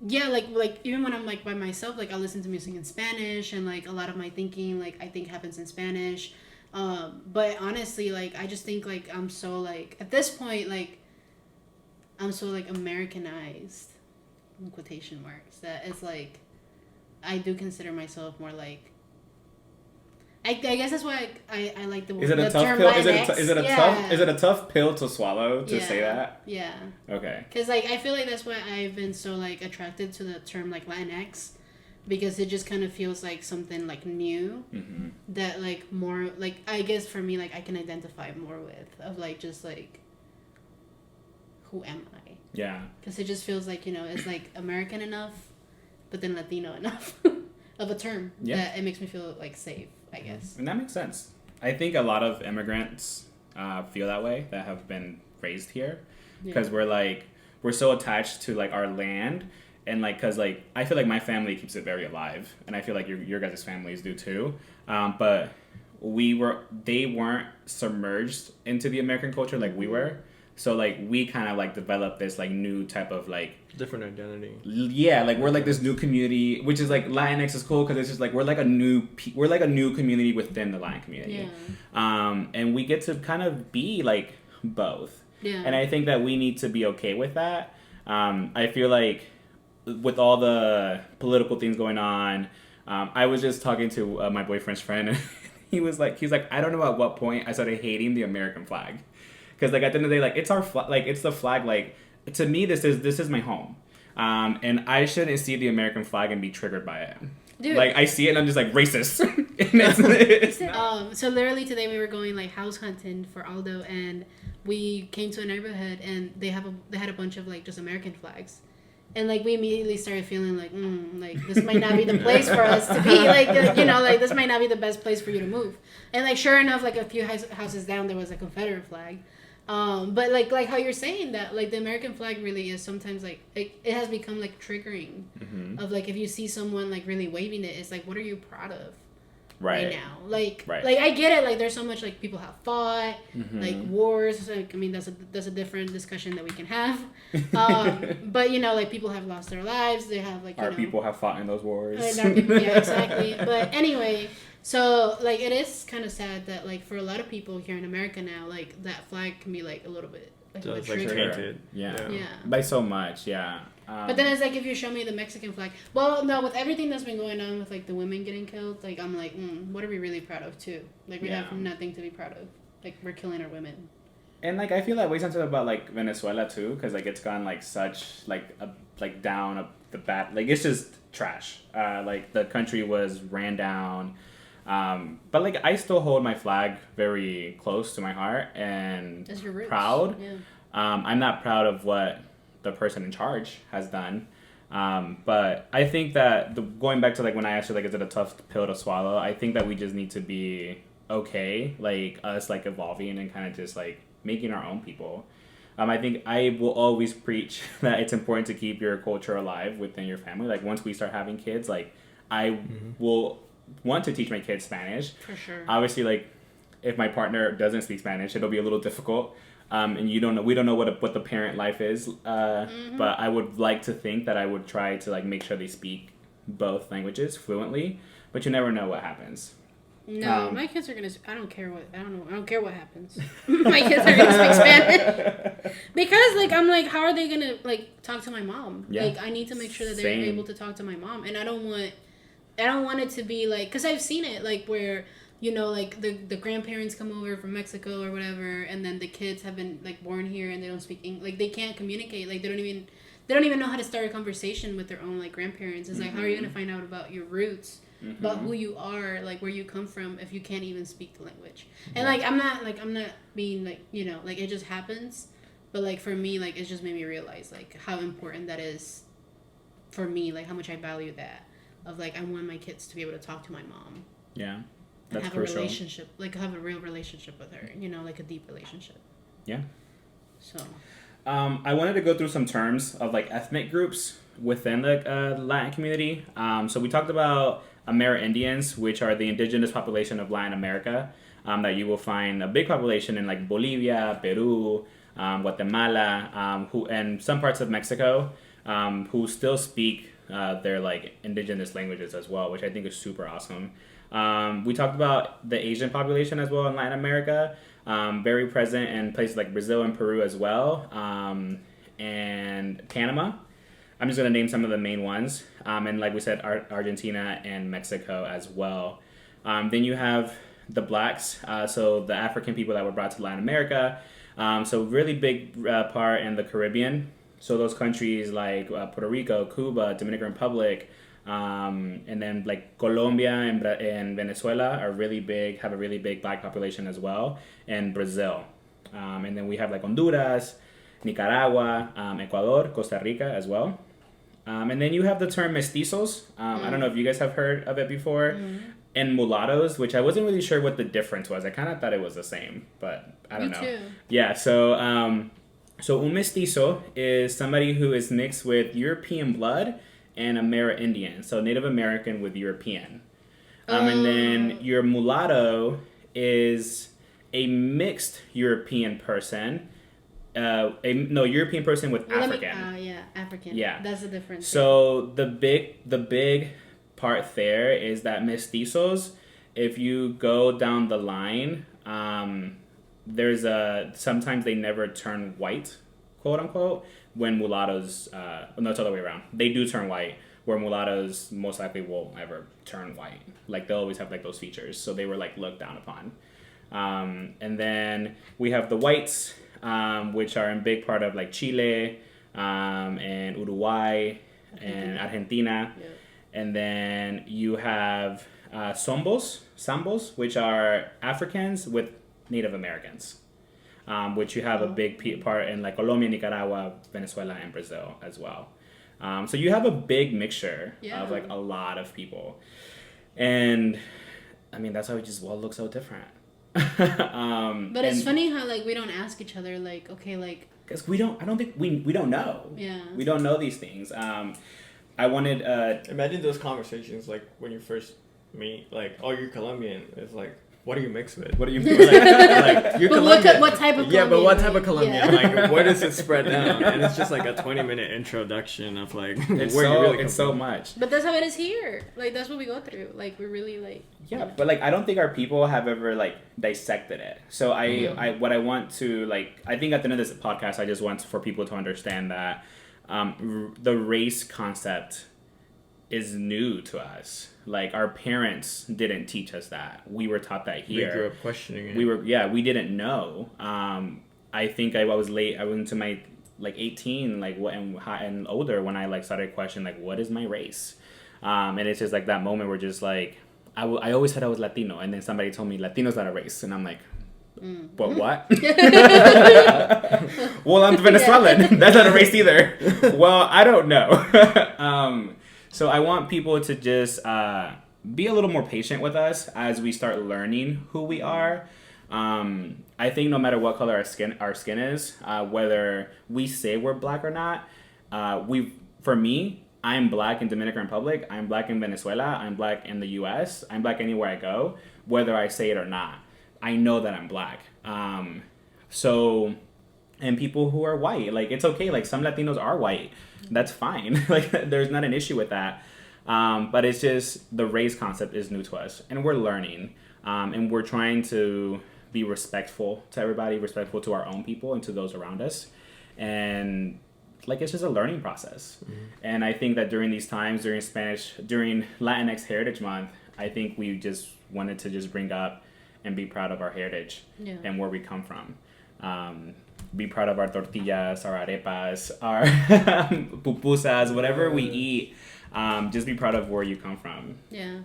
Speaker 2: yeah, like even when I'm like by myself, like I listen to music in Spanish, and like a lot of my thinking, like I think happens in Spanish. But honestly, like I just think like I'm so like at this point like I'm so like Americanized in quotation marks that it's like I do consider myself more like I guess that's why I like the word.
Speaker 1: Is it a tough pill? Is it a tough pill to swallow to say that?
Speaker 2: Yeah.
Speaker 1: Okay.
Speaker 2: Because like I feel like that's why I've been so like attracted to the term like Latinx, because it just kind of feels like something like new that like more like I guess for me like I can identify more with of like just like who am I?
Speaker 1: Yeah.
Speaker 2: Because it just feels like it's like American enough, but then Latino enough of a term that it makes me feel like safe, I guess. And
Speaker 1: that makes sense. I think a lot of immigrants feel that way that have been raised here because we're so attached to like our land. And like, cause like I feel like my family keeps it very alive, and I feel like your guys' families do too. But they weren't submerged into the American culture like we were. So like we kind of like developed this like new type of like
Speaker 3: different identity.
Speaker 1: Yeah, like we're like this new community, which is like Latinx is cool because it's just like we're like a new community within the Latin community. Yeah. And we get to kind of be like both. Yeah. And I think that we need to be okay with that. I feel like with all the political things going on, I was just talking to my boyfriend's friend, and he's like, I don't know at what point I started hating the American flag, because like at the end of the day, like it's our like it's the flag. Like to me, this is my home, and I shouldn't see the American flag and be triggered by it. Dude. Like I see it and I'm just like racist.
Speaker 2: So literally today we were going like house hunting for Aldo, and we came to a neighborhood and they had a bunch of like just American flags. And, like, we immediately started feeling like, like, this might not be the place for us to be. Like, like, this might not be the best place for you to move. And, like, sure enough, like, a few houses down, there was a Confederate flag. But, like how you're saying that, like, the American flag really is sometimes, like, it has become, like, triggering. Of, like, if you see someone, like, really waving it, it's like, what are you proud of? Right now, like I get it. Like there's so much like people have fought, like wars. Like I mean, that's a different discussion that we can have. But like people have lost their lives. They have like
Speaker 1: our people have fought in those wars.
Speaker 2: Our people, yeah, exactly. But anyway, so like it is kind of sad that like for a lot of people here in America now, like that flag can be like a little bit like
Speaker 1: triggered. Yeah, by so much. Yeah.
Speaker 2: But then it's like if you show me the Mexican flag, well, no, with everything that's been going on with like the women getting killed, like I'm like, what are we really proud of too? Like we have nothing to be proud of. Like we're killing our women.
Speaker 1: And like I feel that way sometimes about like Venezuela too, because like it's gone like such like down the bat, like it's just trash. Like the country was ran down. But like I still hold my flag very close to my heart and proud.
Speaker 2: Yeah.
Speaker 1: I'm not proud of what the person in charge has done. But I think that going back to like when I asked you like is it a tough pill to swallow, I think that we just need to be okay, like us like evolving and kind of just like making our own people. I think I will always preach that it's important to keep your culture alive within your family. Like once we start having kids, like I will want to teach my kids Spanish.
Speaker 2: For sure.
Speaker 1: Obviously, like if my partner doesn't speak Spanish, it'll be a little difficult. And we don't know what the parent life is. But I would like to think that I would try to like make sure they speak both languages fluently. But you never know what happens.
Speaker 2: No, my kids are gonna. I don't care what happens. My kids are gonna speak Spanish because, like, I'm like, how are they gonna like talk to my mom? Yeah. Like, I need to make sure that they're able to talk to my mom, and I don't want it to be like, because I've seen it like where like the grandparents come over from Mexico or whatever, and then the kids have been like born here and they don't speak English, like they can't communicate, like they don't even know how to start a conversation with their own like grandparents. It's like, how are you gonna find out about your roots? About who you are, like where you come from, if you can't even speak the language. And like I'm not being like like it just happens, but like for me, like it just made me realize like how important that is for me, like how much I value that, of like I want my kids to be able to talk to my mom.
Speaker 1: Yeah,
Speaker 2: that's and have crucial. A relationship, like have a real relationship with her, like a deep relationship.
Speaker 1: Yeah.
Speaker 2: So
Speaker 1: I wanted to go through some terms of like ethnic groups within the Latin community. So we talked about Amerindians, which are the indigenous population of Latin America, that you will find a big population in like Bolivia, Peru, Guatemala, who and some parts of Mexico, who still speak their like indigenous languages as well, which I think is super awesome. We talked about the Asian population as well in Latin America, very present in places like Brazil and Peru as well, and Panama. I'm just going to name some of the main ones. And like we said, Argentina and Mexico as well. Then you have the blacks, so the African people that were brought to Latin America. So really big part in the Caribbean. So those countries like Puerto Rico, Cuba, Dominican Republic, and then like Colombia and Venezuela are really big, have a really big black population as well, and Brazil. And then we have like Honduras, Nicaragua, Ecuador, Costa Rica as well. And then you have the term mestizos. I don't know if you guys have heard of it before. And mulattoes, which I wasn't really sure what the difference was. I kind of thought it was the same, but I don't know. Me too. Yeah, so un mestizo is somebody who is mixed with European blood and Amerindian, so Native American with European. And then your mulatto is a mixed European person. European person with African.
Speaker 2: African.
Speaker 1: Yeah,
Speaker 2: that's the difference.
Speaker 1: So the big part there is that mestizos, if you go down the line, there's sometimes they never turn white, quote unquote, when mulattoes. No, it's the other way around. They do turn white, where mulattoes most likely won't ever turn white. Like they'll always have like those features, so they were like looked down upon. And then we have the whites, which are in big part of like Chile, and Uruguay, and Argentina. Yeah. And then you have Sambos, which are Africans with Native Americans, which you have a big part in like Colombia, Nicaragua, Venezuela, and Brazil as well. So you have a big mixture of like a lot of people. And I mean, that's how we just all look so different.
Speaker 2: But it's funny how like we don't ask each other like, okay, like,
Speaker 1: because we don't know.
Speaker 2: Yeah,
Speaker 1: we don't know these things. I wanted
Speaker 3: imagine those conversations like when you first meet, like, oh, you're Colombian. It's like, what are you mixed with?
Speaker 1: What are you like
Speaker 2: you're Colombian. What type of Colombian?
Speaker 3: Yeah, but what type of Colombian? Yeah. Like, where does it spread down? And it's just like a 20-minute introduction of like
Speaker 1: it's
Speaker 3: where
Speaker 1: so,
Speaker 3: you really come
Speaker 1: it's
Speaker 3: from.
Speaker 1: So much.
Speaker 2: But that's how it is here. Like that's what we go through. Like we're really like
Speaker 1: but like I don't think our people have ever like dissected it. So I what I want to like, I think at the end of this podcast I just want for people to understand that the race concept is new to us. Like our parents didn't teach us that. We were taught that here.
Speaker 3: We grew up questioning it.
Speaker 1: We didn't know. I think I was late. I went to my like 18, like what and older when I like started questioning like what is my race, and it's just like that moment where just like I always said I was Latino, and then somebody told me Latino's not a race, and I'm like, but what? Well, I'm Venezuelan. That's not a race either. Well, I don't know. So I want people to just be a little more patient with us as we start learning who we are. I think no matter what color our skin is, whether we say we're black or not, for me, I'm black in Dominican Republic, I'm black in Venezuela, I'm black in the US, I'm black anywhere I go, whether I say it or not. I know that I'm black. And people who are white, like it's okay. Like some Latinos are white. That's fine. Like there's not an issue with that. But it's just the race concept is new to us and we're learning. And we're trying to be respectful to everybody, respectful to our own people and to those around us. And like it's just a learning process. Mm-hmm. And I think that during these times, during Latinx Heritage Month, I think we just wanted to just bring up and be proud of our heritage and where we come from. Be proud of our tortillas, our arepas, our pupusas, whatever we eat. Just be proud of where you come from.
Speaker 2: Yeah.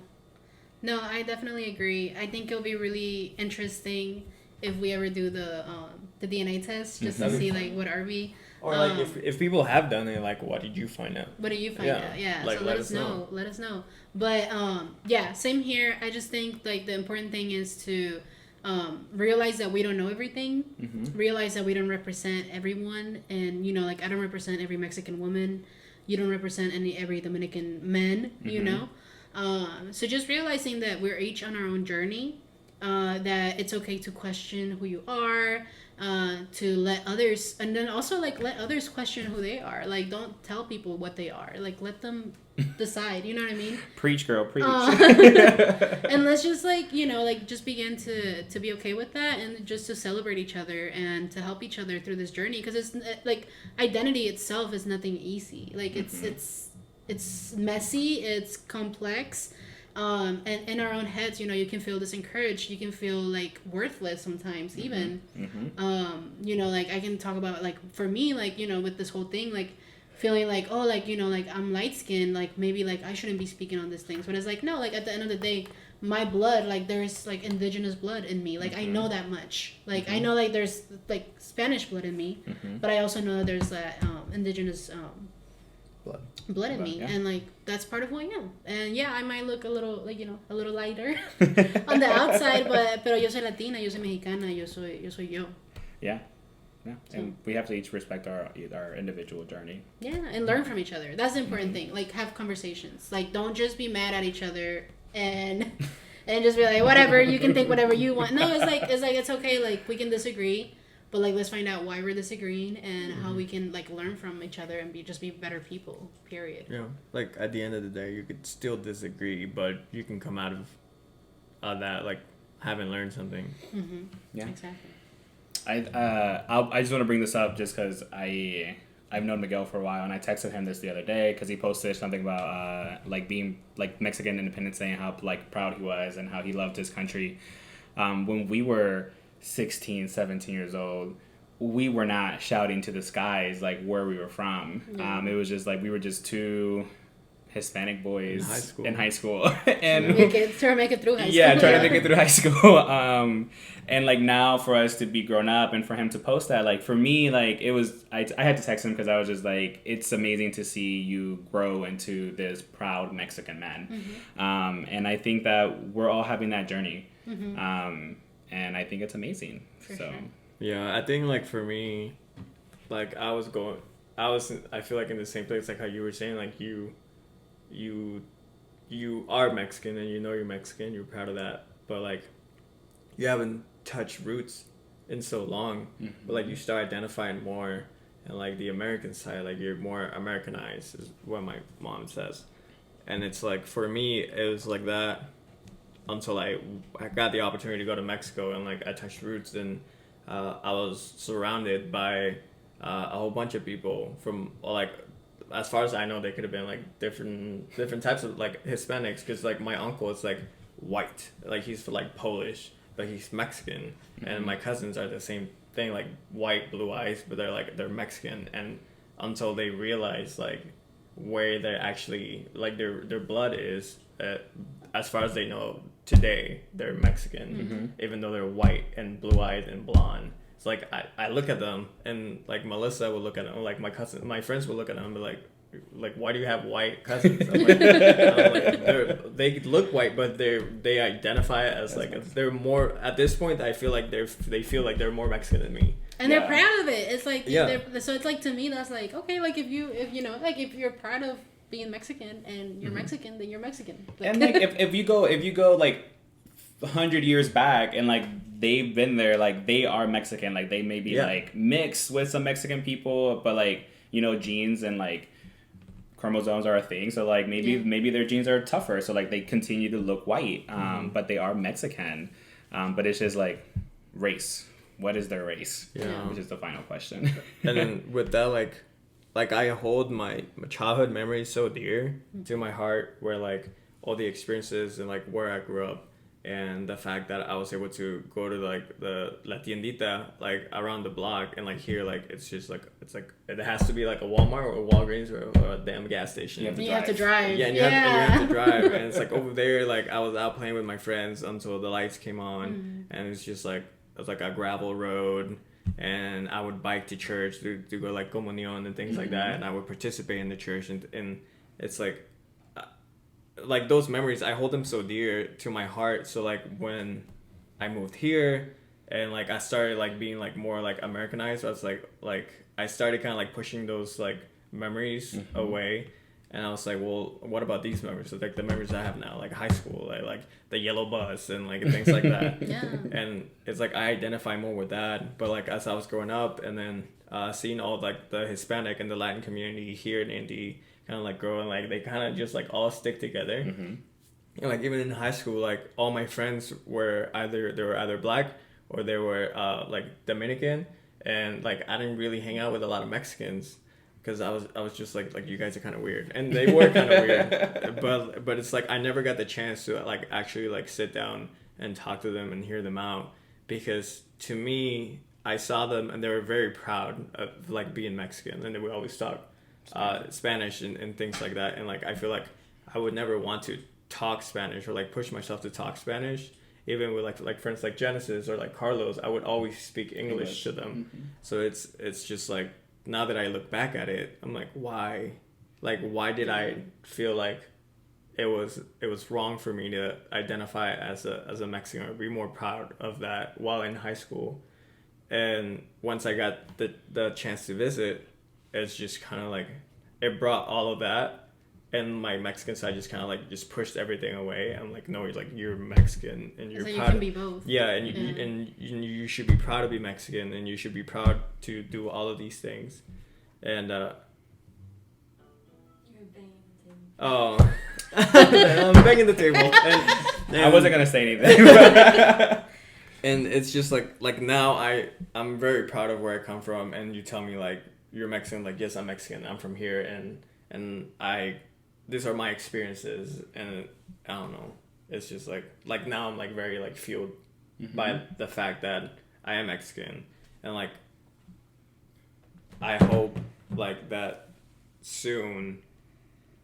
Speaker 2: No, I definitely agree. I think it'll be really interesting if we ever do the DNA test just to see like what are we.
Speaker 3: Or like if people have done it, like what did you find out?
Speaker 2: What did you find out? Yeah.
Speaker 3: Like,
Speaker 2: so let us know. Let us know. But yeah, same here. I just think like the important thing is to realize that we don't know everything. Mm-hmm. Realize that we don't represent everyone, and you know, like I don't represent every Mexican woman. You don't represent every Dominican man. Mm-hmm. You know. So just realizing that we're each on our own journey. That it's okay to question who you are. To let others, and then also like let others question who they are. Like don't tell people what they are. Like let them decide. You know what I mean?
Speaker 1: Preach, girl, preach.
Speaker 2: And let's just like like just begin to be okay with that, and just to celebrate each other and to help each other through this journey. Because it's like identity itself is nothing easy. Like it's messy. It's complex. And in our own heads, you can feel disencouraged. You can feel like worthless sometimes, even. Mm-hmm. Like I can talk about like for me, like with this whole thing, like feeling like like I'm light skinned, like maybe like I shouldn't be speaking on these things. But it's like no, like at the end of the day, my blood, like there's like indigenous blood in me. Like mm-hmm. I know that much. Like mm-hmm. I know like there's like Spanish blood in me, mm-hmm. but I also know that there's that indigenous blood in me, yeah. And like that's part of who I am. And yeah, I might look a little like a little lighter on the outside, pero yo soy Latina, yo soy Mexicana, yo soy yo.
Speaker 1: Yeah. So. And we have to each respect our individual journey.
Speaker 2: Yeah, and learn from each other. That's the important thing. Like have conversations. Like don't just be mad at each other and just be like whatever, you can think whatever you want. No, it's okay. Like we can disagree. But like, let's find out why we're disagreeing and mm-hmm. how we can like learn from each other and just be better people. Period.
Speaker 3: Yeah, like at the end of the day, you could still disagree, but you can come out of that like having learned something.
Speaker 2: Mm-hmm.
Speaker 1: Yeah,
Speaker 2: exactly.
Speaker 1: I just want to bring this up just because I've known Miguel for a while, and I texted him this the other day because he posted something about like being like Mexican Independence Day and how like proud he was and how he loved his country. When we were 16, 17 years old, we were not shouting to the skies like where we were from. It was just like we were just two Hispanic boys in high school and
Speaker 2: trying to make it through high school.
Speaker 1: Yeah, trying to make it through high school. And like now for us to be grown up and for him to post that, like for me, like it was I had to text him because I was just like, it's amazing to see you grow into this proud Mexican man. Mm-hmm. And I think that we're all having that journey. Mm-hmm. And I think it's amazing. For sure.
Speaker 3: Yeah, I think like for me, like I feel like in the same place like how you were saying, like you are Mexican and you're Mexican, you're proud of that, but like you haven't touched roots in so long. Mm-hmm. But like you start identifying more, and like the American side, like you're more Americanized is what my mom says. And it's like for me it was like that until I got the opportunity to go to Mexico, and like I touched roots, and I was surrounded by a whole bunch of people from like, as far as I know, they could have been like different types of like Hispanics, because like my uncle is like white, like he's like Polish, he's Mexican, and my cousins are the same thing, like white, blue eyes, but they're Mexican, and until they realize like where they're actually like their blood is, as far as they know today, they're Mexican, even though they're white and blue eyed and blonde. It's like I look at them, and like Melissa would look at them, like my friends would look at them and be like, why do you have white cousins? They look white, but they identify as like they're more, at this point I feel like they feel like they're more Mexican than me,
Speaker 2: and they're proud of it. It's like
Speaker 3: yeah.
Speaker 2: So it's like, to me, that's like, okay, like if you know, like if you're proud of being Mexican and you're Mexican, then you're Mexican. Like,
Speaker 1: and like if you go like 100 years back and like they've been there, like they are Mexican, like they may be like mixed with some Mexican people, but like, you know, genes and like chromosomes are a thing, so like maybe their genes are tougher, so like they continue to look white, but they are Mexican, but it's just like race. What is their race? Which is the final question.
Speaker 3: And then with that, like I hold my childhood memories so dear to my heart, where like all the experiences and like where I grew up, and the fact that I was able to go to like the La Tiendita like around the block, and like here, like it's like it has to be like a Walmart or a Walgreens or a damn gas station.
Speaker 2: You have to drive.
Speaker 3: Yeah, and you have to drive. And it's like over there, like I was out playing with my friends until the lights came on, and it's just like it was like a gravel road, and I would bike to church to go like comunion and things like that, and I would participate in the church, and it's like those memories, I hold them so dear to my heart. So like when I moved here and like I started like being like more like Americanized, I was like I started kind of like pushing those like memories away, and I was like, well, what about these memories? So like the memories I have now, like high school, like the yellow bus and like things like that. And it's like I identify more with that. But like as I was growing up, and then seeing all like the Hispanic and the Latin community here in Indy kind of like growing, like they kind of just like all stick together. And like even in high school, like all my friends were either black or they were like Dominican, and like I didn't really hang out with a lot of Mexicans because I was just like you guys are kind of weird, and they were kind of weird, but it's like I never got the chance to like actually like sit down and talk to them and hear them out, because to me I saw them and they were very proud of like being Mexican, and they would always talk Spanish and things like that, and like I feel like I would never want to talk Spanish or like push myself to talk Spanish, even with like friends like Genesis or like Carlos. I would always speak English to them. So it's just like, now that I look back at it, I'm like, why did I feel like it was wrong for me to identify as a Mexican or be more proud of that while in high school? And once I got the chance to visit, it's just kind of like it brought all of that, and my Mexican side just kind of like just pushed everything away. I'm like, no, you're Mexican and you're
Speaker 2: so
Speaker 3: proud.
Speaker 2: You can be both.
Speaker 3: Yeah, and you should be proud to be Mexican, and you should be proud to do all of these things. And
Speaker 4: You're banging the table.
Speaker 3: oh, I'm banging the table. And
Speaker 1: I wasn't gonna say anything.
Speaker 3: And it's just like now I'm very proud of where I come from, and you tell me like you're Mexican, like yes, I'm Mexican, I'm from here, and these are my experiences, and I don't know, it's just like now I'm like very like fueled by the fact that I am Mexican, and like I hope like that soon,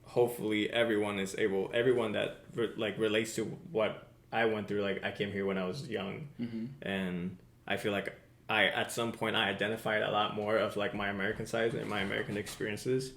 Speaker 3: hopefully everyone that like relates to what I went through. Like I came here when I was young, and I feel like at some point I identified a lot more of like my American side and my American experiences.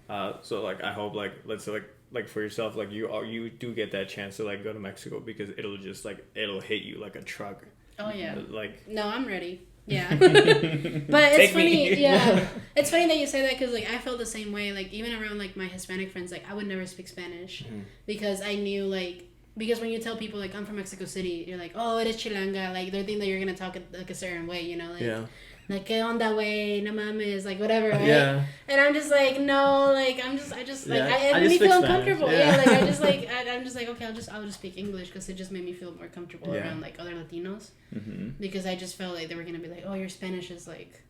Speaker 3: So like I hope like let's say like for yourself, like you do get that chance to like go to Mexico, because it'll hit you like a truck.
Speaker 2: Oh yeah.
Speaker 3: Like
Speaker 2: no, I'm ready. Yeah. But it's funny. Yeah, it's funny that you say that, because like I felt the same way. Like even around like my Hispanic friends, like I would never speak Spanish because I knew like. Because when you tell people, like, I'm from Mexico City, you're like, oh, eres chilanga. Like, they think that you're going to talk like a certain way, you know? Like, like, ¿qué onda, güey? No mames. Like, whatever, right? Yeah. And I'm just like, no, like, I just made me feel uncomfortable. Yeah. Like, I'm just like, okay, I'll just speak English, because it just made me feel more comfortable around, like, other Latinos. Because I just felt like they were going to be like, oh, your Spanish is, like,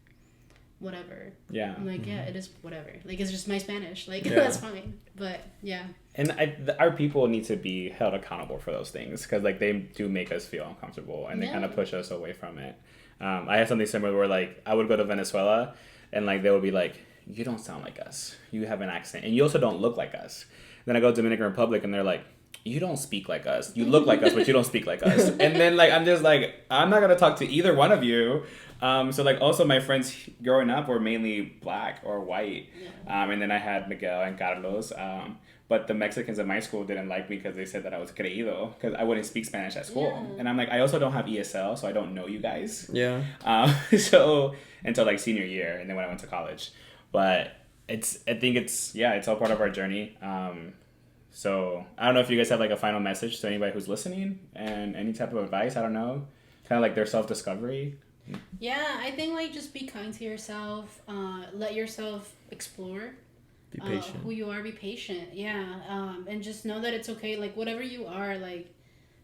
Speaker 2: whatever.
Speaker 1: Yeah.
Speaker 2: I'm like, yeah, it is whatever. Like, it's just my Spanish. Like,
Speaker 3: Yeah.
Speaker 2: that's fine. But, yeah.
Speaker 1: And our people need to be held accountable for those things because, like, they do make us feel uncomfortable and they kind of push us away from it. I had something similar where, like, I would go to Venezuela and, like, they would be like, you don't sound like us. You have an accent. And you also don't look like us. Then I go to Dominican Republic and they're like, you don't speak like us. You look like us, but you don't speak like us. And then, like, I'm just like, I'm not going to talk to either one of you. So, like, also my friends growing up were mainly black or white. And then I had Miguel and Carlos. But the Mexicans at my school didn't like me because they said that I was creído because I wouldn't speak Spanish at school. Yeah. And I'm like, I also don't have ESL, so I don't know you guys.
Speaker 3: Yeah.
Speaker 1: So until like senior year, and then when I went to college. But I think it's all part of our journey. So I don't know if you guys have like a final message to anybody who's listening and any type of advice. I don't know, kind of like their self-discovery.
Speaker 2: Yeah, I think like just be kind to yourself. Let yourself explore.
Speaker 3: Be patient.
Speaker 2: Who you are, be patient. Yeah. And just know that it's okay. Like, whatever you are, like,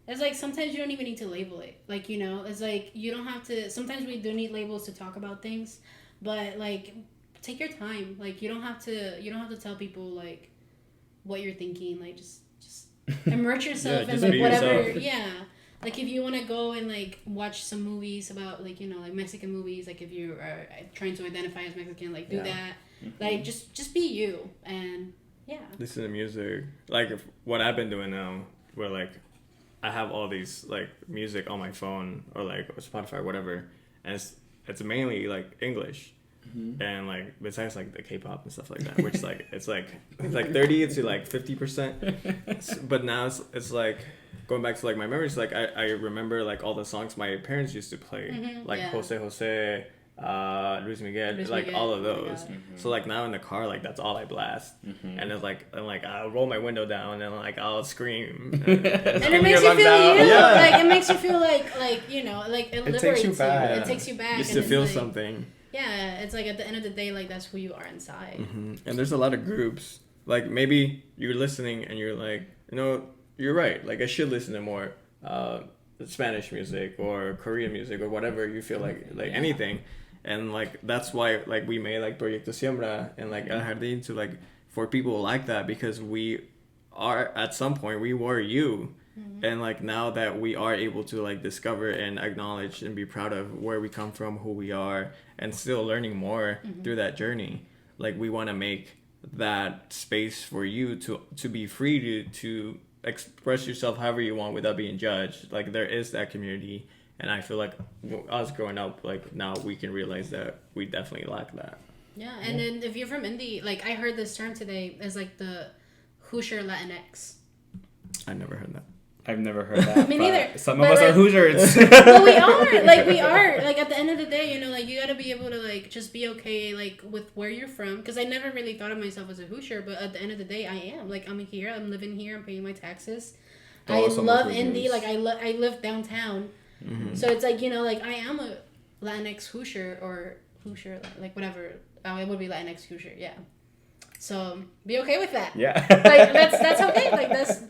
Speaker 2: it's like sometimes you don't even need to label it. Like, you know, it's like you don't have to. Sometimes we do need labels to talk about things, but like, take your time. Like, you don't have to tell people like what you're thinking. Like, just immerse yourself in like whatever. Yourself. Yeah. Like, if you want to go and like watch some movies about like, you know, like Mexican movies, like if you are trying to identify as Mexican, like do that. Like, just be you, and yeah.
Speaker 3: Listen to music. Like, what I've been doing now, where, like, I have all these, like, music on my phone, or, like, Spotify, or whatever, and it's mainly, like, English. And, like, besides, like, the K-pop and stuff like that, which, like, it's, like 30 to, like, 50%. But now it's, like, going back to, like, my memories, like, I remember, like, all the songs my parents used to play. Like, Jose, Luis Miguel, all of those. So like now in the car, like that's all I blast, and it's like I'll roll my window down and like I'll scream, and
Speaker 2: it makes you feel you. Yeah. Like it makes you feel like you know, like it liberates
Speaker 1: takes you back.
Speaker 2: It takes you back.
Speaker 3: Just to feel like, something.
Speaker 2: Yeah, it's like at the end of the day, like that's who you are inside.
Speaker 3: And there's a lot of groups. Like maybe you're listening and you're like, you know, you're right. Like I should listen to more Spanish music or Korean music or whatever you feel like anything. And, like, that's why, like, we made, like, Proyecto Siembra and, like, El Jardín to, like, for people like that because we are, at some point, we were you. And, like, now that we are able to, like, discover and acknowledge and be proud of where we come from, who we are, and still learning more through that journey, like, we want to make that space for you to be free to express yourself however you want without being judged. Like, there is that community. And I feel like us growing up, like now we can realize that we definitely lack that.
Speaker 2: Yeah, and then if you're from Indy, like I heard this term today as like the Hoosier Latinx.
Speaker 3: I never heard that.
Speaker 1: I've never heard that.
Speaker 2: Me neither.
Speaker 1: Some of us are Hoosiers.
Speaker 2: But we are. Like at the end of the day, you know, like you gotta be able to like just be okay like with where you're from. Because I never really thought of myself as a Hoosier, but at the end of the day, I am. Like I'm here. I'm living here. I'm paying my taxes. I love Indy. Like I live downtown. So it's like, you know, like I am a Latinx Hoosier or Hoosier, like whatever. It would be Latinx Hoosier, yeah. So be okay with that.
Speaker 1: Yeah.
Speaker 2: Like that's okay. Like that's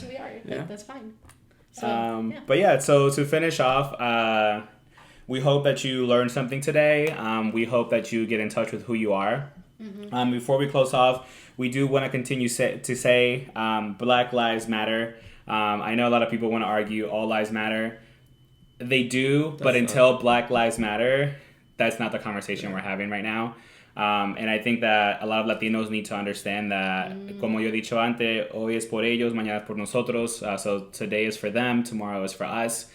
Speaker 2: who we are. Like, that's fine. So,
Speaker 1: But yeah, so to finish off, we hope that you learned something today. We hope that you get in touch with who you are. Before we close off, we do want to continue to say Black Lives Matter. I know a lot of people want to argue all lives matter. They do, but until Black Lives Matter, that's not the conversation we're having right now. And I think that a lot of Latinos need to understand that, como yo he dicho antes, hoy es por ellos, mañana es por nosotros. So today is for them, tomorrow is for us.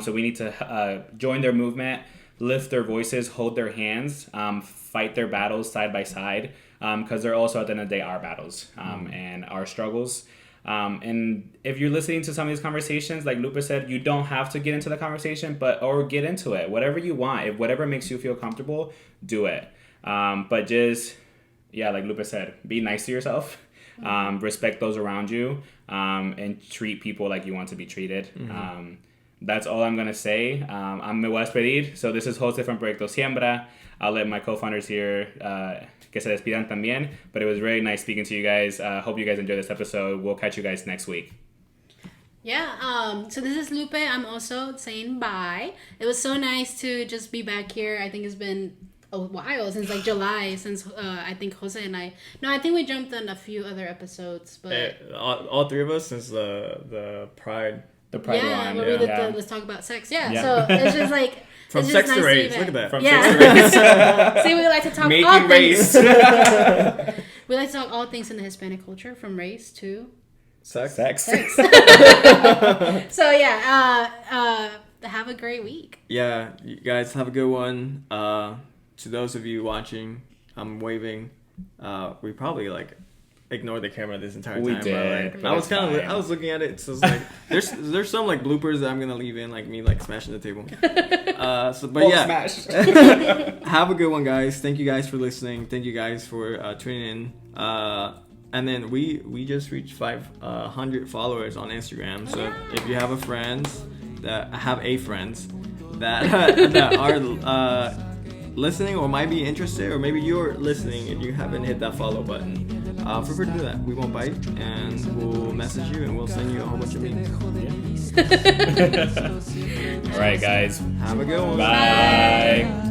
Speaker 1: So we need to join their movement, lift their voices, hold their hands, fight their battles side by side, because they're also, at the end of the day, our battles and our struggles. And if you're listening to some of these conversations, like Lupe said, you don't have to get into the conversation, or get into it. Whatever you want, if whatever makes you feel comfortable, do it. But just, like Lupe said, be nice to yourself, respect those around you, and treat people like you want to be treated. That's all I'm going to say. I'm me voy a despedir. So this is Jose from Proyecto Siembra. I'll let my co-founders here que se despidan también. But it was really nice speaking to you guys. Hope you guys enjoyed this episode. We'll catch you guys next week.
Speaker 2: Yeah, so this is Lupe. I'm also saying bye. It was so nice to just be back here. I think it's been a while, since like July, since I think Jose and I. No, I think we jumped on a few other episodes, but
Speaker 3: all three of us since the Pride.
Speaker 1: The Pride
Speaker 2: yeah,
Speaker 1: one.
Speaker 2: where we did the Let's Talk About Sex. Yeah,
Speaker 1: Yeah.
Speaker 2: so it's just like
Speaker 3: From
Speaker 2: it's
Speaker 3: sex
Speaker 2: just
Speaker 3: to
Speaker 2: nice
Speaker 3: race.
Speaker 2: even-
Speaker 3: Look at that.
Speaker 1: From
Speaker 2: Yeah.
Speaker 1: sex to race.
Speaker 2: See, we like to talk
Speaker 1: Making
Speaker 2: all things.
Speaker 1: race.
Speaker 2: We like to talk all things in the Hispanic culture, from race to
Speaker 3: Sex.
Speaker 1: Sex.
Speaker 2: sex. So yeah, have a great week.
Speaker 3: Yeah, you guys have a good one. To those of you watching, I'm waving. We probably like ignored the camera this entire time.
Speaker 1: We
Speaker 3: but,
Speaker 1: did,
Speaker 3: like,
Speaker 1: but
Speaker 3: I was
Speaker 1: it's
Speaker 3: kind of
Speaker 1: fine.
Speaker 3: I was looking at it, so it's like there's some like bloopers that I'm gonna leave in, like me like smashing the table. But yeah,
Speaker 1: Smash.
Speaker 3: have a good one, guys. Thank you guys for listening. Thank you guys for tuning in. And then we just reached 500 followers on Instagram. So if you have friends that that are listening or might be interested, or maybe you're listening and you haven't hit that follow button, feel free to do that. We won't bite, and we'll message you and we'll send you a whole bunch of memes.
Speaker 1: All right, guys.
Speaker 3: Have a good one.
Speaker 1: Bye.